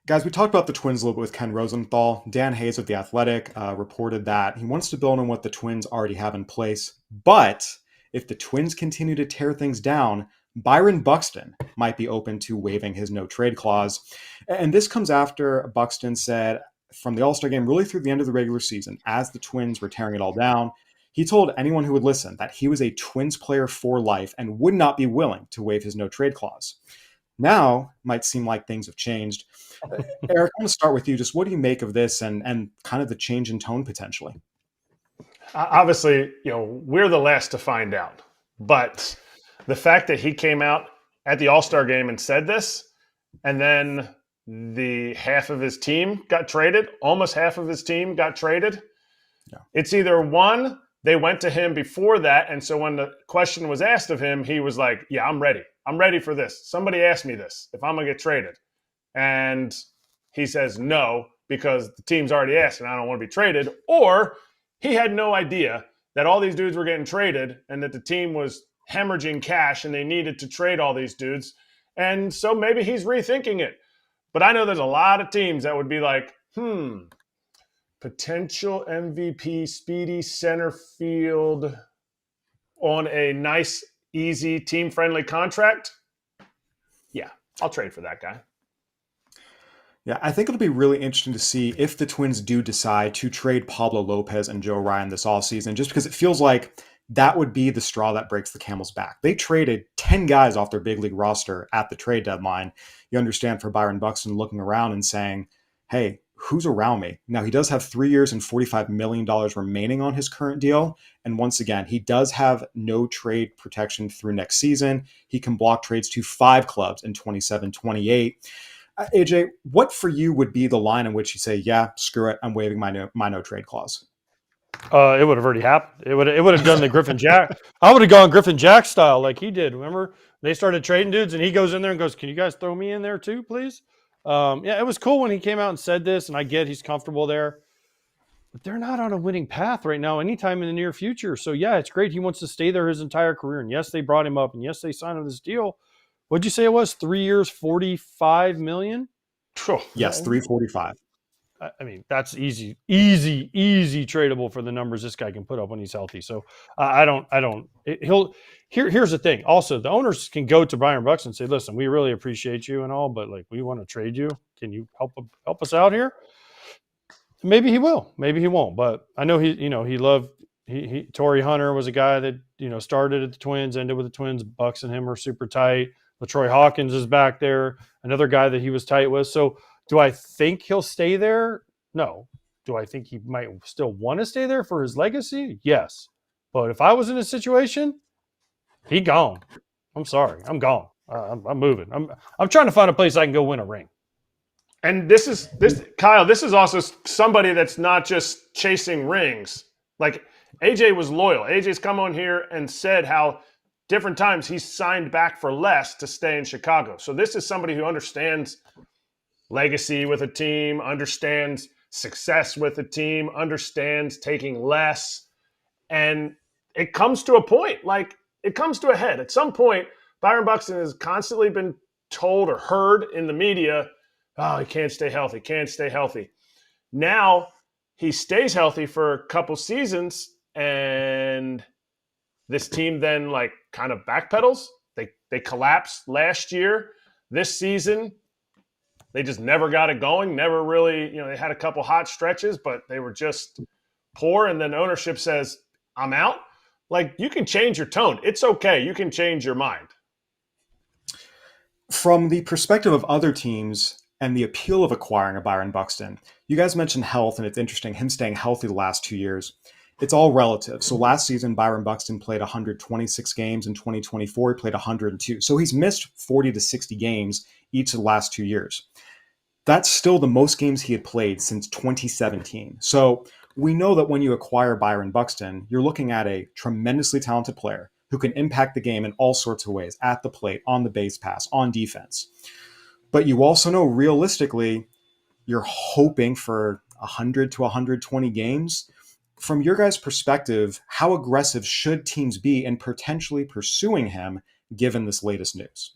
Guys, we talked about the Twins a little bit with Ken Rosenthal. Dan Hayes of The Athletic reported that he wants to build on what the Twins already have in place. But if the Twins continue to tear things down, Byron Buxton might be open to waiving his no trade clause. And this comes after Buxton said from the All-Star game really through the end of the regular season, as the Twins were tearing it all down, he told anyone who would listen that he was a Twins player for life and would not be willing to waive his no trade clause. Now, might seem like things have changed. Erik, I'm going to start with you. Just what do you make of this and kind of the change in tone potentially? Obviously, we're the last to find out. But the fact that he came out at the All-Star game and said this, and then the half of his team got traded, almost half of his team got traded. Yeah. It's either one, they went to him before that, and so when the question was asked of him, he was like, yeah, I'm ready. I'm ready for this. Somebody asked me this, if I'm going to get traded. And he says no, because the team's already asked and I don't want to be traded. Or he had no idea that all these dudes were getting traded and that the team was hemorrhaging cash and they needed to trade all these dudes. And so maybe he's rethinking it. But I know there's a lot of teams that would be like, potential MVP, speedy center field on a nice, easy, team-friendly contract. Yeah, I'll trade for that guy. Yeah, I think it'll be really interesting to see if the Twins do decide to trade Pablo Lopez and Joe Ryan this offseason, just because it feels like that would be the straw that breaks the camel's back. They traded 10 guys off their big league roster at the trade deadline. You understand, for Byron Buxton looking around and saying, hey, who's around me? Now, he does have 3 years and $45 million remaining on his current deal. And once again, he does have no trade protection through next season. He can block trades to 5 clubs in 27-28. AJ, what for you would be the line in which you say, yeah, screw it, I'm waiving my no trade clause? It would have already happened. It would have done the Griffin Jack. I would have gone Griffin Jack style like he did. Remember, they started trading dudes, and he goes in there and goes, "Can you guys throw me in there too, please?" Yeah, it was cool when he came out and said this, and I get he's comfortable there, but they're not on a winning path right now anytime in the near future. So yeah, it's great he wants to stay there his entire career, and yes, they brought him up, and yes, they signed him this deal. What'd you say it was? 3 years, $45 million? Yes, $345. I mean, that's easy tradable for the numbers this guy can put up when he's healthy. So here's the thing. Also, the owners can go to Byron Buxton and say, listen, we really appreciate you and all, but like, we want to trade you. Can you help us out here? Maybe he will, maybe he won't, but I know Torrey Hunter was a guy that, started at the Twins, ended with the Twins. Bucks and him are super tight. LaTroy Hawkins is back there, another guy that he was tight with. So do I think he'll stay there? No. Do I think he might still want to stay there for his legacy? Yes. But if I was in a situation, he gone. I'm sorry. I'm gone. I'm moving. I'm trying to find a place I can go win a ring. And Kyle, this is also somebody that's not just chasing rings. Like, AJ was loyal. AJ's come on here and said how different times he's signed back for less to stay in Chicago. So this is somebody who understands legacy with a team, understands success with a team, understands taking less. And it comes to a point, it comes to a head. At some point, Byron Buxton has constantly been told or heard in the media, oh, he can't stay healthy. Now he stays healthy for a couple seasons, and this team then kind of backpedals. They collapsed last year. This season, they just never got it going. Never really, they had a couple hot stretches, but they were just poor. And then ownership says, I'm out. You can change your tone. It's okay. You can change your mind. From the perspective of other teams and the appeal of acquiring a Byron Buxton, you guys mentioned health, and it's interesting, him staying healthy the last 2 years. It's all relative. So last season, Byron Buxton played 126 games. In 2024, he played 102. So he's missed 40 to 60 games each of the last 2 years. That's still the most games he had played since 2017. So we know that when you acquire Byron Buxton, you're looking at a tremendously talented player who can impact the game in all sorts of ways, at the plate, on the base pass, on defense. But you also know realistically, you're hoping for 100 to 120 games. From your guys' perspective, how aggressive should teams be in potentially pursuing him given this latest news?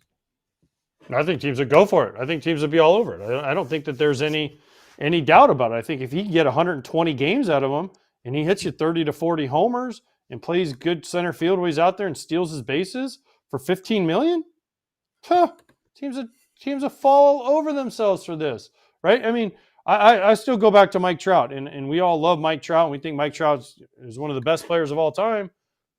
I think teams would go for it. I think teams would be all over it. I don't think that there's any doubt about it. I think if he can get 120 games out of him and he hits you 30 to 40 homers and plays good center field when he's out there and steals his bases for $15 million, teams would fall over themselves for this, right? I mean, I still go back to Mike Trout, and we all love Mike Trout, and we think Mike Trout is one of the best players of all time.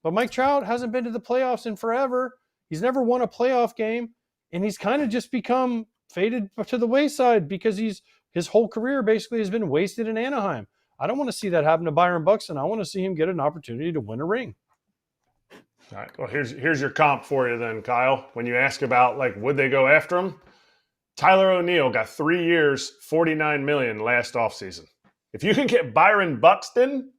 But Mike Trout hasn't been to the playoffs in forever. He's never won a playoff game, and he's kind of just become faded to the wayside because his whole career basically has been wasted in Anaheim. I don't want to see that happen to Byron Buxton. I want to see him get an opportunity to win a ring. All right. Well, here's your comp for you then, Kyle. When you ask about, like, would they go after him? Tyler O'Neill got 3 years, $49 million last offseason. If you can get Byron Buxton,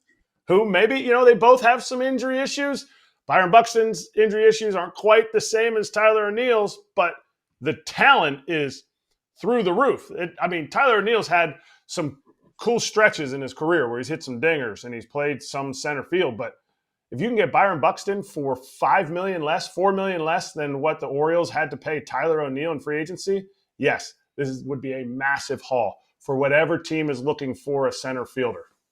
who maybe, they both have some injury issues. Byron Buxton's injury issues aren't quite the same as Tyler O'Neill's, but the talent is through the roof. Tyler O'Neill's had some cool stretches in his career where he's hit some dingers and he's played some center field, but if you can get Byron Buxton for $5 million less, $4 million less than what the Orioles had to pay Tyler O'Neill in free agency, yes, would be a massive haul for whatever team is looking for a center fielder.